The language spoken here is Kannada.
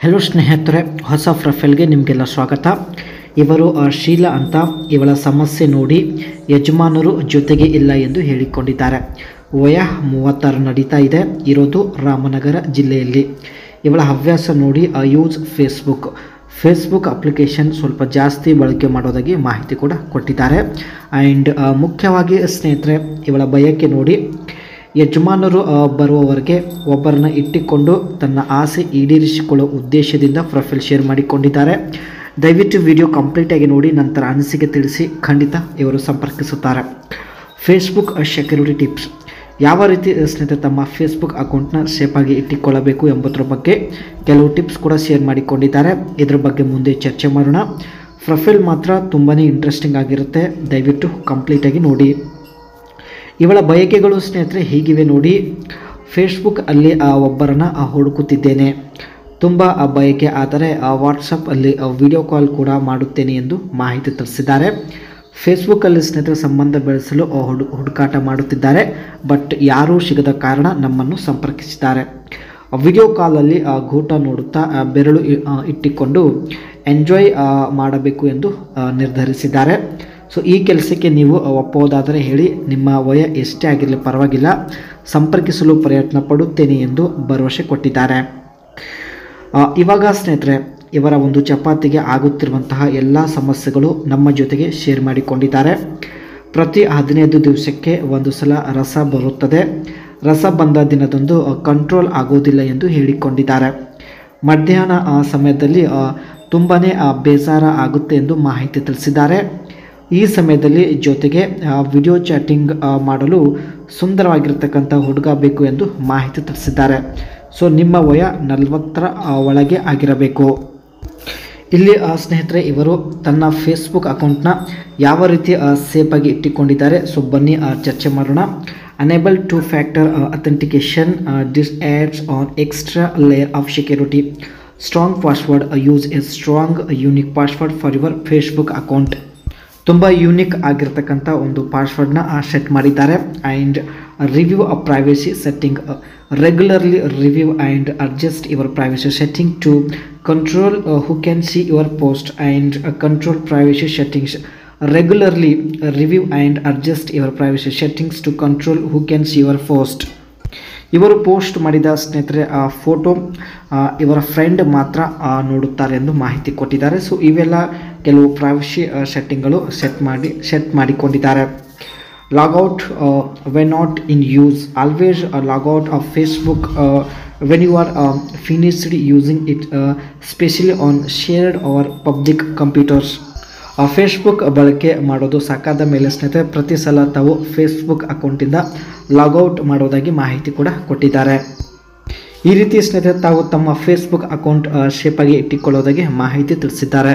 ಹೆಲೋ ಸ್ನೇಹಿತರೆ, ಹೊಸ ಪ್ರೊಫೈಲ್ಗೆ ನಿಮಗೆಲ್ಲ ಸ್ವಾಗತ. ಇವರು ಶೀಲಾ ಅಂತ. ಇವಳ ಸಮಸ್ಯೆ ನೋಡಿ ಯಜಮಾನರು ಜೊತೆಗೆ ಇಲ್ಲ ಎಂದು ಹೇಳಿಕೊಂಡಿದ್ದಾರೆ. ವಯ 36 ನಡೀತಾ ಇದೆ. ಇರೋದು ರಾಮನಗರ ಜಿಲ್ಲೆಯಲ್ಲಿ. ಇವಳ ಹವ್ಯಾಸ ನೋಡಿ ಯೂಸ್ ಫೇಸ್ಬುಕ್ ಅಪ್ಲಿಕೇಶನ್ ಸ್ವಲ್ಪ ಜಾಸ್ತಿ ಬಳಕೆ ಮಾಡೋದಾಗಿ ಮಾಹಿತಿ ಕೂಡ ಕೊಟ್ಟಿದ್ದಾರೆ. ಆ್ಯಂಡ್ ಮುಖ್ಯವಾಗಿ ಸ್ನೇಹಿತರೆ, ಇವಳ ಬಯಕೆ ನೋಡಿ ಯಜಮಾನರು ಬರುವವರೆಗೆ ಒಬ್ಬರನ್ನ ಇಟ್ಟುಕೊಂಡು ತನ್ನ ಆಸೆ ಈಡೇರಿಸಿಕೊಳ್ಳುವ ಉದ್ದೇಶದಿಂದ ಪ್ರೊಫೈಲ್ ಶೇರ್ ಮಾಡಿಕೊಂಡಿದ್ದಾರೆ. ದಯವಿಟ್ಟು ವಿಡಿಯೋ ಕಂಪ್ಲೀಟಾಗಿ ನೋಡಿ ನಂತರ ಅನಿಸಿಕೆ ತಿಳಿಸಿ. ಖಂಡಿತ ಇವರು ಸಂಪರ್ಕಿಸುತ್ತಾರೆ. Facebook security tips. ಯಾವ ರೀತಿ ಸ್ನೇಹಿತರೆ ತಮ್ಮ ಫೇಸ್ಬುಕ್ ಅಕೌಂಟ್ನ ಸೇಫಾಗಿ ಇಟ್ಟುಕೊಳ್ಳಬೇಕು ಎಂಬುದರ ಬಗ್ಗೆ ಕೆಲವು ಟಿಪ್ಸ್ ಕೂಡ ಶೇರ್ ಮಾಡಿಕೊಂಡಿದ್ದಾರೆ. ಇದರ ಬಗ್ಗೆ ಮುಂದೆ ಚರ್ಚೆ ಮಾಡೋಣ. ಪ್ರೊಫೈಲ್ ಮಾತ್ರ ತುಂಬಾ ಇಂಟ್ರೆಸ್ಟಿಂಗ್ ಆಗಿರುತ್ತೆ. ದಯವಿಟ್ಟು ಕಂಪ್ಲೀಟಾಗಿ ನೋಡಿ. ಇವಳ ಬಯಕೆಗಳು ಸ್ನೇಹಿತರೆ ಹೀಗಿವೆ ನೋಡಿ. ಫೇಸ್ಬುಕ್ ಅಲ್ಲಿ ಒಬ್ಬರನ್ನು ಹುಡುಕುತ್ತಿದ್ದೇನೆ. ತುಂಬ ಬಯಕೆ, ಆದರೆ ವಾಟ್ಸಪ್ಪಲ್ಲಿ ವಿಡಿಯೋ ಕಾಲ್ ಕೂಡ ಮಾಡುತ್ತೇನೆ ಎಂದು ಮಾಹಿತಿ ತಿಳಿಸಿದ್ದಾರೆ. ಫೇಸ್ಬುಕ್ಕಲ್ಲಿ ಸ್ನೇಹಿತರೆ ಸಂಬಂಧ ಬೆಳೆಸಲು ಹುಡುಕಾಟ ಮಾಡುತ್ತಿದ್ದಾರೆ. ಬಟ್ ಯಾರೂ ಸಿಗದ ಕಾರಣ ನಮ್ಮನ್ನು ಸಂಪರ್ಕಿಸಿದ್ದಾರೆ. ವಿಡಿಯೋ ಕಾಲಲ್ಲಿ ಗೂಟ ನೋಡುತ್ತಾ ಬೆರಳು ಇಟ್ಟಿಕೊಂಡು ಎಂಜಾಯ್ ಮಾಡಬೇಕು ಎಂದು ನಿರ್ಧರಿಸಿದ್ದಾರೆ. ಸೊ ಈ ಕೆಲಸಕ್ಕೆ ನೀವು ಒಪ್ಪೋದಾದರೆ ಹೇಳಿ. ನಿಮ್ಮ ವಯ ಎಷ್ಟೇ ಆಗಿರಲಿ ಪರವಾಗಿಲ್ಲ, ಸಂಪರ್ಕಿಸಲು ಪ್ರಯತ್ನ ಪಡುತ್ತೇನೆ ಎಂದು ಭರವಸೆ ಕೊಟ್ಟಿದ್ದಾರೆ. ಇವಾಗ ಸ್ನೇಹಿತರೆ ಇವರ ಒಂದು ಚಪಾತಿಗೆ ಆಗುತ್ತಿರುವಂತಹ ಎಲ್ಲ ಸಮಸ್ಯೆಗಳು ನಮ್ಮ ಜೊತೆಗೆ ಶೇರ್ ಮಾಡಿಕೊಂಡಿದ್ದಾರೆ. ಪ್ರತಿ 15 ದಿವಸಕ್ಕೆ ಒಂದು ಸಲ ರಸ ಬರುತ್ತದೆ. ರಸ ಬಂದ ದಿನದಂದು ಕಂಟ್ರೋಲ್ ಆಗೋದಿಲ್ಲ ಎಂದು ಹೇಳಿಕೊಂಡಿದ್ದಾರೆ. ಮಧ್ಯಾಹ್ನ ಸಮಯದಲ್ಲಿ ತುಂಬಾ ಬೇಸರ ಆಗುತ್ತೆ ಎಂದು ಮಾಹಿತಿ ತಿಳಿಸಿದ್ದಾರೆ. ಈ ಸಮಯದಲ್ಲಿ ಜೊತೆಗೆ ವಿಡಿಯೋ ಚಾಟಿಂಗ್ ಮಾಡಲು ಸುಂದರವಾಗಿರ್ತಕ್ಕಂಥ ಹುಡುಗ ಬೇಕು ಎಂದು ಮಾಹಿತಿ ತಿಳಿಸಿದ್ದಾರೆ. ಸೊ ನಿಮ್ಮ ವಯ 40ರ ಒಳಗೆ ಆಗಿರಬೇಕು. ಇಲ್ಲಿ ಸ್ನೇಹಿತರೆ ಇವರು ತನ್ನ ಫೇಸ್ಬುಕ್ ಅಕೌಂಟ್ನ ಯಾವ ರೀತಿ ಸೇಫಾಗಿ ಇಟ್ಟುಕೊಂಡಿದ್ದಾರೆ. ಸೊ ಬನ್ನಿ ಚರ್ಚೆ ಮಾಡೋಣ. Enable 2 factor authentication. This adds on extra layer of security. Strong password. Use a strong unique password for your Facebook account. ತುಂಬ ಯೂನಿಕ್ ಆಗಿರ್ತಕ್ಕಂಥ ಒಂದು ಪಾಸ್ವರ್ಡ್ನ ಸೆಟ್ ಮಾಡಿದ್ದಾರೆ. And review a privacy setting. Regularly review and adjust your privacy setting to control who can see your post and control privacy settings. Regularly review and adjust your privacy settings to control who can see your post. ಇವರು ಪೋಸ್ಟ್ ಮಾಡಿದ ಸ್ನೇಹಿತರೆ ಫೋಟೋ ಇವರ ಫ್ರೆಂಡ್ ಮಾತ್ರ ನೋಡುತ್ತಾರೆ ಎಂದು ಮಾಹಿತಿ ಕೊಟ್ಟಿದ್ದಾರೆ. ಸೊ ಇವೆಲ್ಲ ಕೆಲವು ಪ್ರೈವಸಿ ಸೆಟ್ಟಿಂಗ್ಗಳು ಸೆಟ್ ಮಾಡಿಕೊಂಡಿದ್ದಾರೆ. Log out when not in use. Always log out of Facebook when you are finished using it, specially on shared or public computers. Facebook ಬಳಕೆ ಮಾಡೋದು ಸಾಕಾದ ಮೇಲೆ ಸ್ನೇಹಿತರೆ ಪ್ರತಿ ಸಲ ತಾವು ಫೇಸ್ಬುಕ್ ಅಕೌಂಟಿಂದ ಲಾಗೌಟ್ ಮಾಡೋದಾಗಿ ಮಾಹಿತಿ ಕೂಡ ಕೊಟ್ಟಿದ್ದಾರೆ. ಈ ರೀತಿ ಸ್ನೇಹಿತರೆ ತಾವು ತಮ್ಮ ಫೇಸ್ಬುಕ್ ಅಕೌಂಟ್ ಸೇಫಾಗಿ ಇಟ್ಟುಕೊಳ್ಳೋದಾಗಿ ಮಾಹಿತಿ ತಿಳಿಸಿದ್ದಾರೆ.